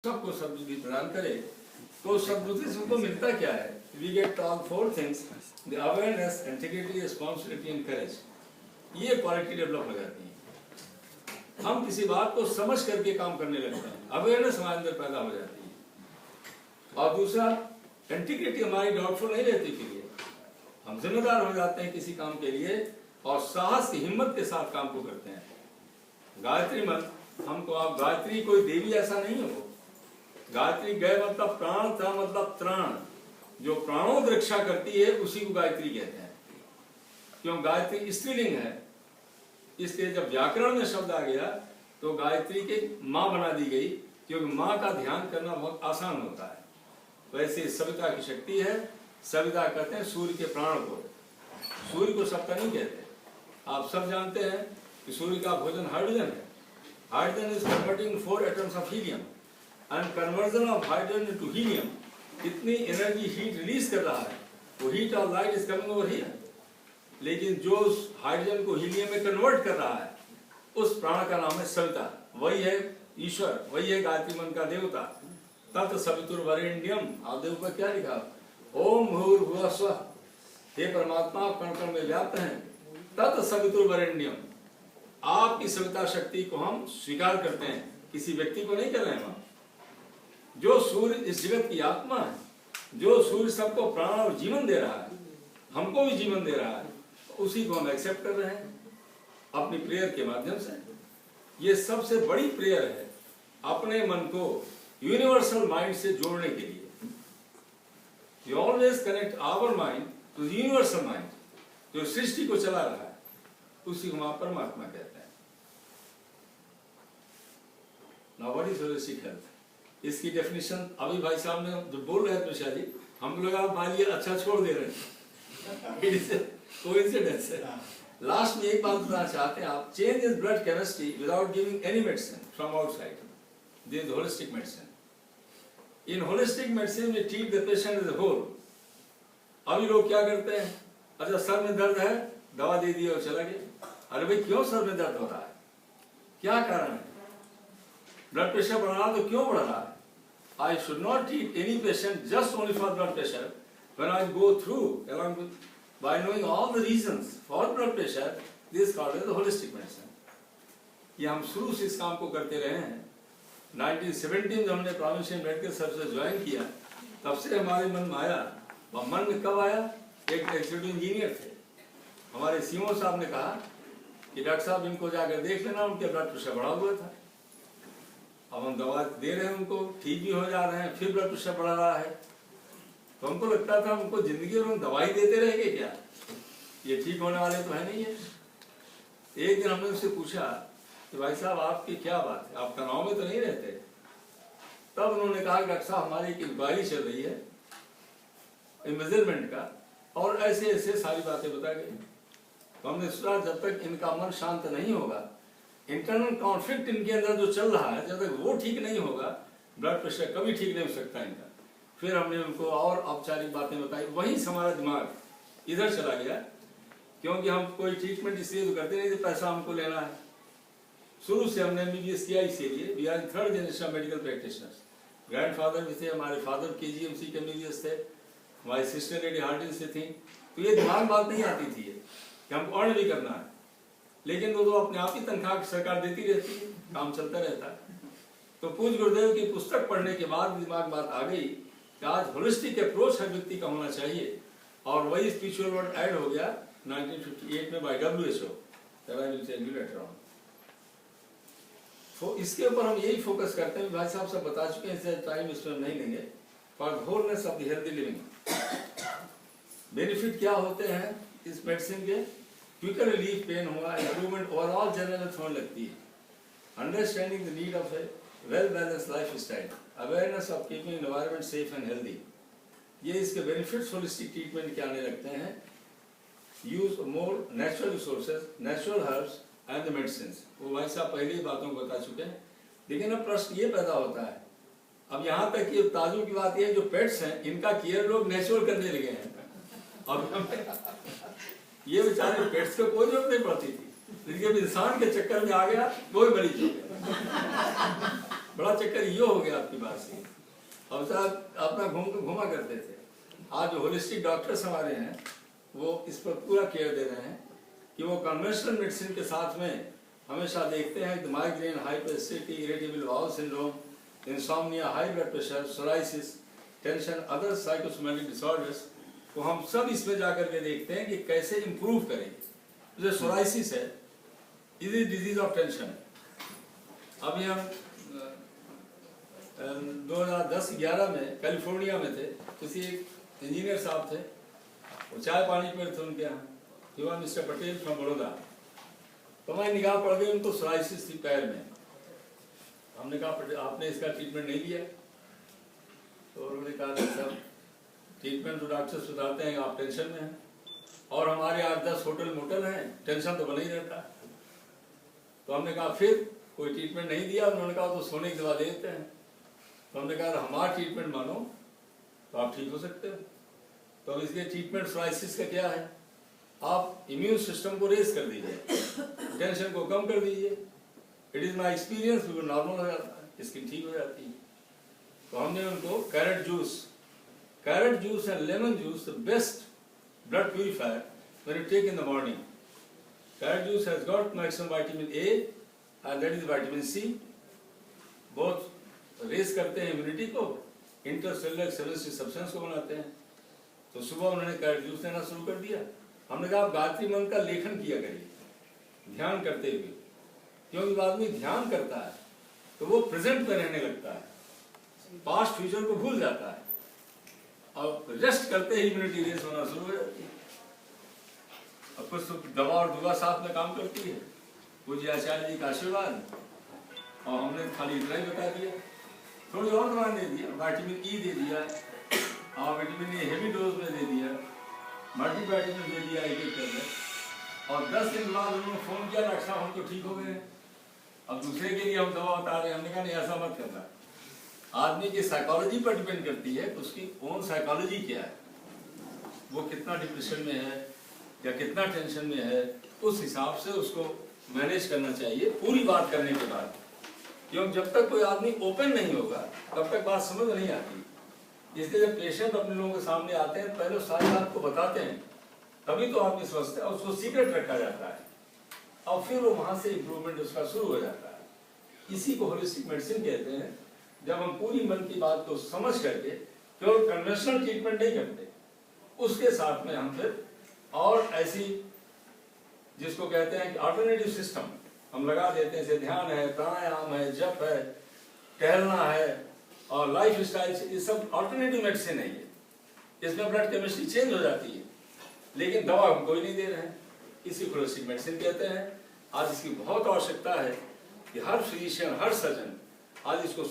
सबको सद्बुद्धि प्रदान करे। तो सद्बुद्धि से हमको मिलता क्या है? We get all four things, the awareness, integrity, responsibility and courage. ये क्वालिटी डेवलप हो जाती है। हम किसी बात को समझ करके काम करने लगते हैं, अवेयरनेस हमारे अंदर पैदा हो जाती है। और दूसरा, इंटीग्रिटी हमारी डाउटफुल नहीं रहती के लिए, हम जिम्मेदार हो जाते हैं किसी काम के लिए और साहस की हिम्मत के साथ काम को करते हैं। गायत्री मंत्र हमको, आप गायत्री कोई देवी ऐसा नहीं हो। गायत्री गए मतलब प्राण, था मतलब त्राण, जो प्राणों की रक्षा करती है उसी को गायत्री कहते हैं। क्यों? गायत्री स्त्रीलिंग है, इसलिए जब व्याकरण में शब्द आ गया तो गायत्री के माँ बना दी गई, क्योंकि माँ का ध्यान करना बहुत आसान होता है। वैसे सविता की शक्ति है। सविता कहते हैं सूर्य के प्राण को। सूर्य को सप्ता नहीं कहते। आप सब जानते हैं कि सूर्य का भोजन हाइड्रोजन है। Hydrogen is converting 4 atoms of helium and conversion of hydrogen into helium कितनी एनर्जी, हीट रिलीज कर रहा है। वो हीट और light is coming over here. लेकिन जो उस हाइड्रोजन को हीलियम में कन्वर्ट कर रहा है उस प्राण का नाम है सविता। वही है ईश्वर, वही है गायत्री मंत्र का देवता। तत् सवितुर्वरेण्यम। आप देखो क्या लिखा, ओम भूर्भुवः स्वः। हे परमात्मा, आप कण कण में व्याप्त हैं। तत् सवितुर्वरेण्यम। आपकी सविता शक्ति को हम स्वीकार करते हैं, किसी व्यक्ति को नहीं कर रहे हैं हम। जो सूर्य इस जगत की आत्मा है, जो सूर्य सबको प्राण और जीवन दे रहा है, हमको भी जीवन दे रहा है, उसी को हम एक्सेप्ट कर रहे हैं अपनी प्रेयर के माध्यम से। ये सबसे बड़ी प्रेयर है, अपने मन को यूनिवर्सल माइंड से जोड़ने के लिए। You always connect our mind to the universal mind, जो सृष्टि को चला रहा है, उसी को हम परमात्मा कहते हैं। Now what is holistic health? इसकी डेफिनेशन अभी भाई साहब ने जो बोल रहे हैं तुषा जी, हम लोग आप भाई अच्छा छोड़ दे रहे हैं। कोइंसिडेंस है। लास्ट में एक बात बताना चाहते हैं आप, change is blood chemistry without giving any medicine from outside. This is holistic medicine. In holistic medicine we treat the patient as a whole. अभी लोग क्या करते हैं, अच्छा सर में दर्द है, दवा दे दी और चला गया। अरे भाई क्यों सर में दर्द हो रहा है, क्या कारण है? ब्लड प्रेशर बढ़ रहा तो क्यों बढ़ रहा है? I should not treat any patient just only for blood pressure. When I go through along with, by knowing all the reasons for blood pressure, this is called as the holistic medicine. ये हम शुरू से इस काम को करते रहे हैं। 1917 में हमने प्रोविंशियल मेडिकल सर्विसेज ज्वाइन किया, तब से हमारे मन में आया। और मन में कब आया? एक एग्जीक्यूटिव इंजीनियर थे, हमारे सीओ साहब ने कहा कि डॉक्टर साहब इनको जाकर देख लेना, उनके ब्लड प्रेशर बढ़ा हुआ था। अब हम दवा दे रहे हैं उनको, ठीक भी हो जा रहे हैं, फिर ब्लड प्रेशर बढ़ रहा है। तो हमको लगता था उनको जिंदगी भर हम दवाई देते रहेंगे क्या, ये ठीक होने वाले तो है नहीं है। एक दिन हमने उससे पूछा कि भाई साहब आपकी क्या बात है, आप तनाव में तो नहीं रहते? तब उन्होंने कहा डॉक्टर साहब हमारी एक इंक्वायरी चल रही है मेजरमेंट का, और ऐसे ऐसे सारी बातें बता गई। तो हमने सोचा जब तक इनका मन शांत नहीं होगा, इंटरनल कॉन्फ्लिक्ट इनके अंदर जो चल रहा है, जब तक वो ठीक नहीं होगा, ब्लड प्रेशर कभी ठीक नहीं हो सकता इनका। फिर हमने उनको और औपचारिक बातें बताई, वहीं से हमारा दिमाग इधर चला गया, क्योंकि हम कोई ट्रीटमेंट इसलिए तो करते नहीं थे पैसा हमको लेना है। शुरू से हमने MBBS किया इसीलिए। We are 3rd generation medical practitioners. Grandfather भी थे, हमारे फादर KGMC के MBBS थे, हमारी सिस्टर लेडी हार्डिन से थी। तो ये दिमाग बात नहीं आती थी कि हमको अर्न भी करना है, लेकिन वो तो अपने आप ही तनख्वाह सरकार देती रहती है, काम चलता रहता है। तो पूज्य गुरुदेव की पुस्तक पढ़ने के बाद दिमाग बात आ गई कि आज होलिस्टिक अप्रोच हर व्यक्ति का होना चाहिए, और वही स्पिरिचुअल वर्ड ऐड हो गया 1958 में बाय WHO। तो इसके ऊपर हम यही फोकस करते हैं, भाई साहब सब बता चुके हैं, इससे टाइम इसमें नहीं लेंगे। For wholeness of the healthy living benefit क्या होते हैं इस मेडिसिन के? क्विकर रिलीफ, पेन हुआ, इम्प्रूवमेंट ओवरऑल जनरल हेल्थ होने लगती है, understanding the need of A well balance life style, awareness of keeping environment safe and healthy. ये इसके बेनिफिट्स होलिस्टिक ट्रीटमेंट के आने लगते हैं। Use more natural resources, natural herbs and the medicine. वो भाई साहब पहले ही बातों को बता चुके हैं। लेकिन अब प्रश्न ये पैदा होता है, अब यहाँ तक कि ताजुब की बात यह है, जो पेट्स हैं इनका केयर लोग नेचुरल करने लगे हैं। अब ये बेचारे पेट्स को कोई जरूरत नहीं पड़ती थी, लेकिन इंसान के चक्कर में आ गया, कोई मरीज हो गया। बड़ा चक्कर ये हो गया आपकी बात से। अब साहब अपना घूमा करते थे। आज जो होलिस्टिक डॉक्टर्स हमारे हैं वो इस पर पूरा केयर दे रहे हैं कि वो कन्वेंशनल मेडिसिन के साथ में हमेशा देखते हैं कि migraine, hyperacidity, irritable bowel syndrome, insomnia, high blood pressure, psoriasis, tension, other psychosomatic disorders को हम सब इसमें जाकर के देखते हैं कि कैसे इम्प्रूव करें। जो सोराइसिस है, it is disease of tension. अभी हम 2010-11 में कैलिफोर्निया में थे, किसी इंजीनियर साहब थे, वो चाय पानी पर थे उनके यहाँ, युवा मिस्टर पटेल फ्रॉम बड़ौदा। तो हमारी निगाह पड़ गई उनको सोराइसिस थी पैर में। हमने कहा आपने इसका ट्रीटमेंट नहीं लिया? तो उन्होंने कहा सर ट्रीटमेंट तो डॉक्टर्स बताते हैं आप टेंशन में हैं, और हमारे 8-10 होटल मोटल हैं, टेंशन तो बना ही रहता है। तो हमने कहा फिर कोई ट्रीटमेंट नहीं दिया? उन्होंने कहा तो सोने की दवा दे देते हैं। तो हमने कहा हमारा ट्रीटमेंट मानो तो आप ठीक हो सकते हो। तो अब इसके ट्रीटमेंट सोराइसिस का क्या है? आप इम्यून सिस्टम को रेज कर दीजिए, टेंशन को कम कर दीजिए। इट इज माई एक्सपीरियंस, बिल्कुल नॉर्मल हो जाता है, स्किन ठीक हो जाती है। तो हमने उनको carrot juice and lemon juice the best blood purifier when you take in the morning. Carrot juice has got maximum vitamin A and that is vitamin C. both रेस करते हैं इम्यूनिटी को, इंटरसेलुलर एक्सेलेंसी सब्सटेंस को बनाते हैं। तो सुबह उन्होंने कैरेट जूस देना शुरू कर दिया। हमने कहा आप गायत्री मंत्र का लेखन किया करिए ध्यान करते हुए, क्योंकि जब आदमी ध्यान करता है तो वो प्रेजेंट में रहने लगता है, पास्ट फ्यूचर को भूल जाता है, और रेस्ट करते ही इम्यूनिटी रेस होना शुरू हो जाती है। अब कुछ तो दवा और दुआ साथ में काम करती है, पूज्य आचार्य जी का आशीर्वाद, और हमने खाली इतना ही बता दिया। थोड़ी और दवा दे दिया, विटामिन ई दे दिया, और विटामिन ए हेवी डोज में दे दिया, मल्टीविटामिन दे दिया एक करके, और 10 दिन बाद उन्होंने फोन किया डॉक्टर साहब हम तो ठीक हो गए। अब दूसरे के लिए हम दवा बता रहे हैं। हमने कहा नहीं ऐसा मत करना, आदमी की साइकोलॉजी पर डिपेंड करती है, उसकी ओन साइकोलॉजी क्या है, वो कितना डिप्रेशन में है या कितना टेंशन में है, उस हिसाब से उसको मैनेज करना चाहिए पूरी बात करने के बाद। क्योंकि जब तक कोई आदमी ओपन नहीं होगा तब तक बात समझ नहीं आती। इसलिए जब पेशेंट अपने लोगों के सामने आते हैं पहले सारी बात को बताते हैं, तभी तो आदमी समझते हैं, उसको सीक्रेट रखा जाता है, और फिर वो वहां से इम्प्रूवमेंट उसका शुरू हो जाता है। इसी को होलिस्टिक मेडिसिन कहते हैं। जब हम पूरी मन की बात को समझ करके केवल कन्वेंशनल ट्रीटमेंट नहीं करते, उसके साथ में हम फिर और ऐसी जिसको कहते हैं कि अल्टरनेटिव सिस्टम हम लगा देते हैं, जैसे ध्यान है, प्राणायाम है, जप है, टहलना है, और लाइफ स्टाइल, ये सब अल्टरनेटिव मेडिसिन है। ये इसमें ब्लड केमिस्ट्री चेंज हो जाती है, लेकिन दवा हम कोई नहीं दे रहे हैं, इसी को होलिस्टिक मेडिसिन कहते हैं। आज इसकी बहुत आवश्यकता है कि हर फिजिशियन, हर सर्जन आज इसको